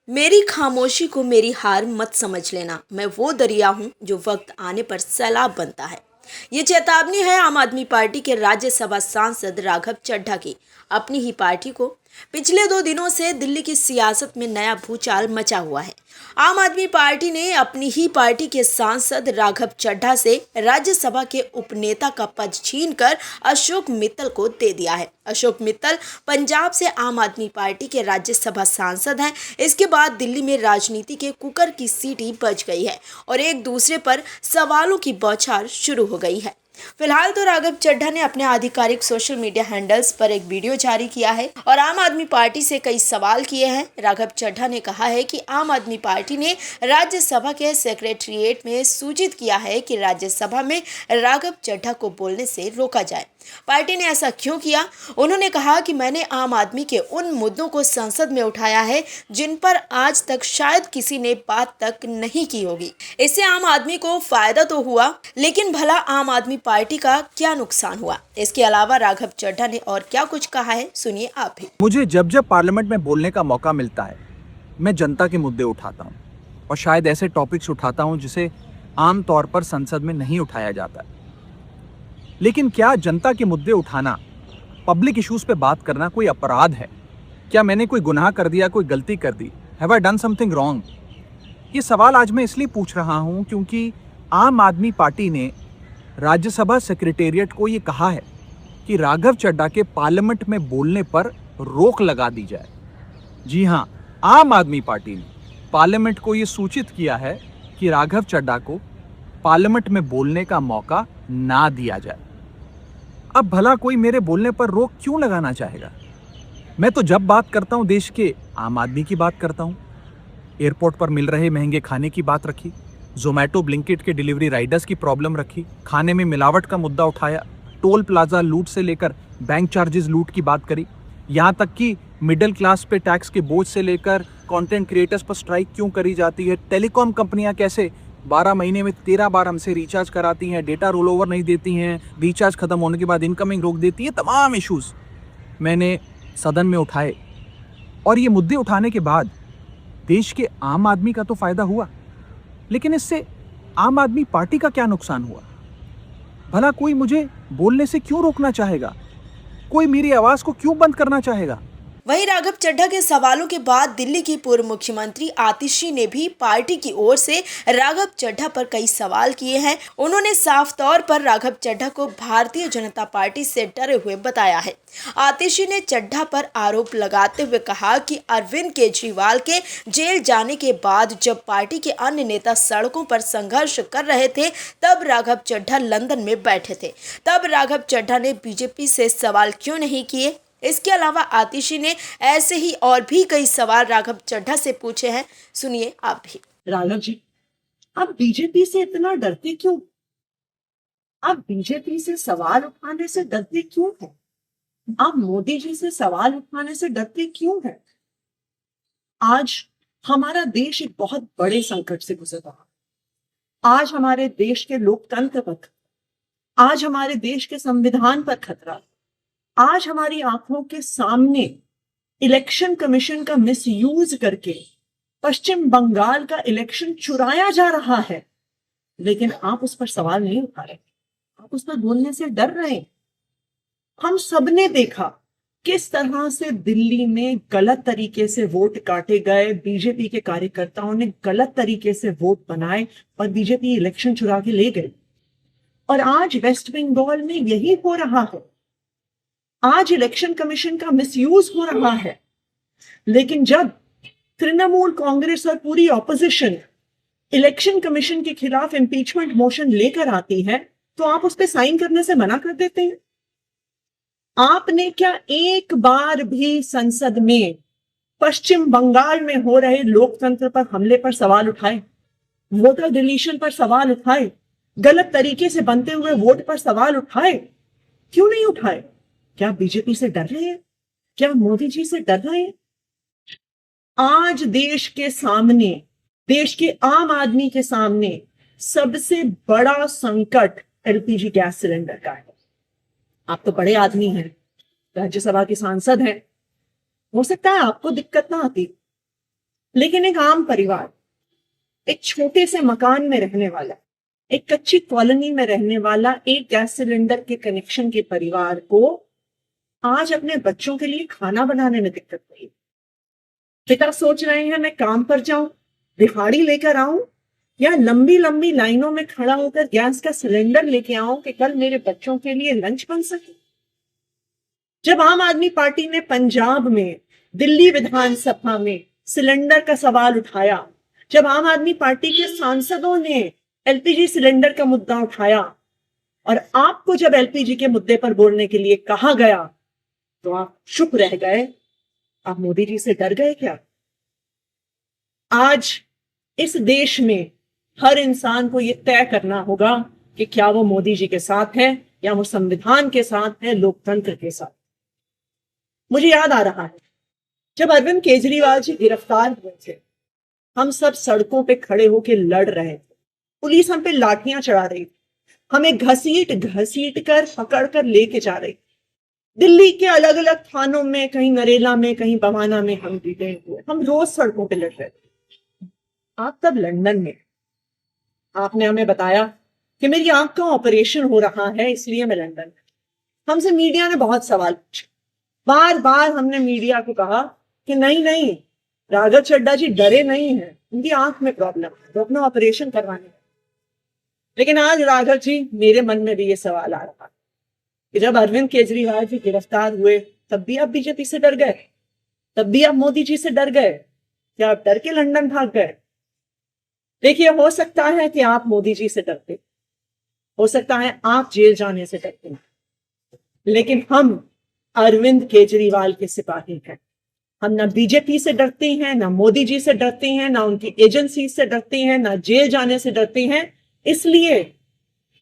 मेरी खामोशी को मेरी हार मत समझ लेना। मैं वो दरिया हूँ जो वक्त आने पर सैलाब बनता है। ये चेतावनी है आम आदमी पार्टी के राज्यसभा सांसद राघव चड्ढा की। अपनी ही पार्टी को पिछले 2 दिनों से दिल्ली की सियासत में नया भूचाल मचा हुआ है। आम आदमी पार्टी ने अपनी ही पार्टी के सांसद राघव चड्ढा से राज्यसभा के उपनेता का पद छीनकर अशोक मित्तल को दे दिया है। अशोक मित्तल पंजाब से आम आदमी पार्टी के राज्यसभा सांसद हैं। इसके बाद दिल्ली में राजनीति के कुकर की सीटी बज गई है और एक दूसरे पर सवालों की बौछार शुरू हो गई है। फिलहाल तो राघव चड्ढा ने अपने आधिकारिक सोशल मीडिया हैंडल्स पर एक वीडियो जारी किया है और आम आदमी पार्टी से कई सवाल किए हैं। राघव चड्ढा ने कहा है कि आम आदमी पार्टी ने राज्यसभा के सेक्रेटेरिएट में सूचित किया है कि राज्यसभा में राघव चड्ढा को बोलने से रोका जाए। पार्टी ने ऐसा क्यों किया? उन्होंने कहा कि मैंने आम आदमी के उन मुद्दों को संसद में उठाया है जिन पर आज तक शायद किसी ने बात तक नहीं की होगी। इससे आम आदमी को फायदा तो हुआ, लेकिन भला आम आदमी पार्टी का क्या नुकसान हुआ? इसके अलावा राघव चड्ढा ने और क्या कुछ कहा है, सुनिए आप भी। मुझे जब जब पार्लियामेंट में बोलने का मौका मिलता है, मैं जनता के मुद्दे उठाता हूँ और शायद ऐसे टॉपिक्स उठाता हूँ जिसे आम तौर पर संसद में नहीं उठाया जाता है। लेकिन क्या जनता के मुद्दे उठाना, पब्लिक इश्यूज पे बात करना कोई अपराध है? क्या मैंने कोई गुनाह कर दिया, कोई गलती कर दी? Have I done something wrong? ये सवाल आज मैं इसलिए पूछ रहा हूँ क्योंकि आम आदमी पार्टी ने राज्यसभा सेक्रेटेरिएट को ये कहा है कि राघव चड्ढा के पार्लियामेंट में बोलने पर रोक लगा दी जाए। जी हाँ, आम आदमी पार्टी ने पार्लियामेंट को ये सूचित किया है कि राघव चड्ढा को पार्लियामेंट में बोलने का मौका ना दिया जाए। अब भला कोई मेरे बोलने पर रोक क्यों लगाना चाहेगा? मैं तो जब बात करता हूं देश के आम आदमी की बात करता हूं। एयरपोर्ट पर मिल रहे महंगे खाने की बात रखी, जोमैटो ब्लिंकिट के डिलीवरी राइडर्स की प्रॉब्लम रखी, खाने में मिलावट का मुद्दा उठाया, टोल प्लाजा लूट से लेकर बैंक चार्जेस लूट की बात करी, यहाँ तक कि मिडिल क्लास पे टैक्स के बोझ से लेकर कंटेंट क्रिएटर्स पर स्ट्राइक क्यों करी जाती है, टेलीकॉम कंपनियां कैसे 12 महीने में 13 बार हमसे रिचार्ज कराती हैं, डेटा रोल ओवर नहीं देती हैं, रिचार्ज खत्म होने के बाद इनकमिंग रोक देती है, तमाम इश्यूज मैंने सदन में उठाए। और ये मुद्दे उठाने के बाद देश के आम आदमी का तो फायदा हुआ, लेकिन इससे आम आदमी पार्टी का क्या नुकसान हुआ? भला कोई मुझे बोलने से क्यों रोकना चाहेगा? कोई मेरी आवाज को क्यों बंद करना चाहेगा? वहीं राघव चड्ढा के सवालों के बाद दिल्ली की पूर्व मुख्यमंत्री आतिशी ने भी पार्टी की ओर से राघव चड्ढा पर कई सवाल किए हैं। उन्होंने साफ तौर पर राघव चड्ढा को भारतीय जनता पार्टी से डरे हुए बताया है। आतिशी ने चड्ढा पर आरोप लगाते हुए कहा कि अरविंद केजरीवाल के जेल जाने के बाद जब पार्टी के अन्य नेता सड़कों पर संघर्ष कर रहे थे, तब राघव चड्ढा लंदन में बैठे थे। तब राघव चड्ढा ने बीजेपी से सवाल क्यों नहीं किए? इसके अलावा आतिशी ने ऐसे ही और भी कई सवाल राघव चड्ढा से पूछे हैं, सुनिए आप भी। राघव जी, आप बीजेपी से इतना डरते क्यों? आप बीजेपी से सवाल उठाने से डरते क्यों हैं? आप मोदी जी से सवाल उठाने से डरते क्यों हैं? आज हमारा देश एक बहुत बड़े संकट से गुजर रहा है। आज हमारे देश के लोकतंत्र पर, आज हमारे देश के संविधान पर खतरा। आज हमारी आंखों के सामने इलेक्शन कमीशन का मिसयूज करके पश्चिम बंगाल का इलेक्शन चुराया जा रहा है, लेकिन आप उस पर सवाल नहीं उठा रहे, आप उस पर बोलने से डर रहे। हम सबने देखा किस तरह से दिल्ली में गलत तरीके से वोट काटे गए, बीजेपी के कार्यकर्ताओं ने गलत तरीके से वोट बनाए और बीजेपी इलेक्शन चुरा के ले गई। और आज वेस्ट बंगाल में यही हो रहा है। आज इलेक्शन कमीशन का मिसयूज हो रहा है, लेकिन जब तृणमूल कांग्रेस और पूरी ऑपोजिशन इलेक्शन कमीशन के खिलाफ इंपीचमेंट मोशन लेकर आती है, तो आप उस पर साइन करने से मना कर देते हैं। आपने क्या एक बार भी संसद में पश्चिम बंगाल में हो रहे लोकतंत्र पर हमले पर सवाल उठाए, वोटर डिलीशन पर सवाल उठाए, गलत तरीके से बनते हुए वोट पर सवाल उठाए? क्यों नहीं उठाए? क्या बीजेपी से डर रहे हैं? क्या मोदी जी से डर रहे हैं? आज देश के सामने, देश के आम आदमी के सामने सबसे बड़ा संकट एलपीजी गैस सिलेंडर का है। आप तो बड़े आदमी हैं, राज्यसभा के सांसद हैं, हो सकता है आपको दिक्कत ना आती, लेकिन एक आम परिवार, एक छोटे से मकान में रहने वाला, एक कच्ची कॉलोनी में रहने वाला, एक गैस सिलेंडर के कनेक्शन के परिवार को आज अपने बच्चों के लिए खाना बनाने में दिक्कत नहीं। पिता सोच रहे हैं मैं काम पर जाऊं, दिहाड़ी लेकर आऊं, या लंबी लंबी लाइनों में खड़ा होकर गैस का सिलेंडर लेके आऊं कि कल मेरे बच्चों के लिए लंच बन सके। जब आम आदमी पार्टी ने पंजाब में, दिल्ली विधानसभा में सिलेंडर का सवाल उठाया, जब आम आदमी पार्टी के सांसदों ने एलपीजी सिलेंडर का मुद्दा उठाया और आपको जब एलपीजी के मुद्दे पर बोलने के लिए कहा गया तो आप चुप रह गए। आप मोदी जी से डर गए क्या? आज इस देश में हर इंसान को यह तय करना होगा कि क्या वो मोदी जी के साथ है या वो संविधान के साथ है, लोकतंत्र के साथ। मुझे याद आ रहा है जब अरविंद केजरीवाल जी गिरफ्तार हुए थे, हम सब सड़कों पे खड़े होकर लड़ रहे थे, पुलिस हम पे लाठियां चढ़ा रही थी, हमें घसीट घसीट कर पकड़ कर लेके जा रही थी। दिल्ली के अलग अलग थानों में, कहीं नरेला में, कहीं बवाना में हम डिटेन हुए, हम रोज सड़कों पे लड़ रहे थे। आप तब लंदन में, आपने हमें बताया कि मेरी आंख का ऑपरेशन हो रहा है इसलिए मैं लंदन में। हमसे मीडिया ने बहुत सवाल पूछे, बार बार हमने मीडिया को कहा कि नहीं नहीं, राघव चड्ढा जी डरे नहीं हैं, उनकी आंख में प्रॉब्लम है, वो अपना ऑपरेशन करवाने। लेकिन आज राघव जी, मेरे मन में भी ये सवाल आ रहा कि जब अरविंद केजरीवाल जी गिरफ्तार हुए तब भी आप बीजेपी से डर गए, तब भी आप मोदी जी से डर गए, क्या आप डर के लंदन भाग गए? देखिए, हो सकता है कि आप मोदी जी से डरते, हो सकता है आप जेल जाने से डरते हैं, लेकिन हम अरविंद केजरीवाल के सिपाही हैं। हम ना बीजेपी से डरते हैं, ना मोदी जी से डरते हैं, ना उनकी एजेंसी से डरते हैं, ना जेल जाने से डरते हैं। इसलिए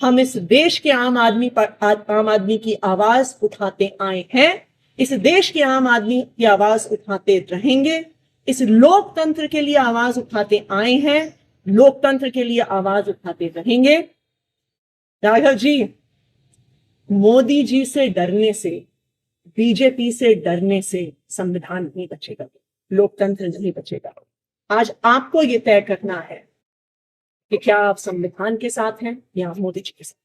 हम इस देश के आम आदमी की आवाज उठाते आए हैं, इस देश के आम आदमी की आवाज उठाते रहेंगे, इस लोकतंत्र के लिए आवाज उठाते आए हैं, लोकतंत्र के लिए आवाज उठाते रहेंगे। राघव जी, मोदी जी से डरने से, बीजेपी से डरने से संविधान नहीं बचेगा, लोकतंत्र नहीं बचेगा। आज आपको यह तय करना है कि क्या आप संविधान के साथ हैं या आप मोदी जी के साथ।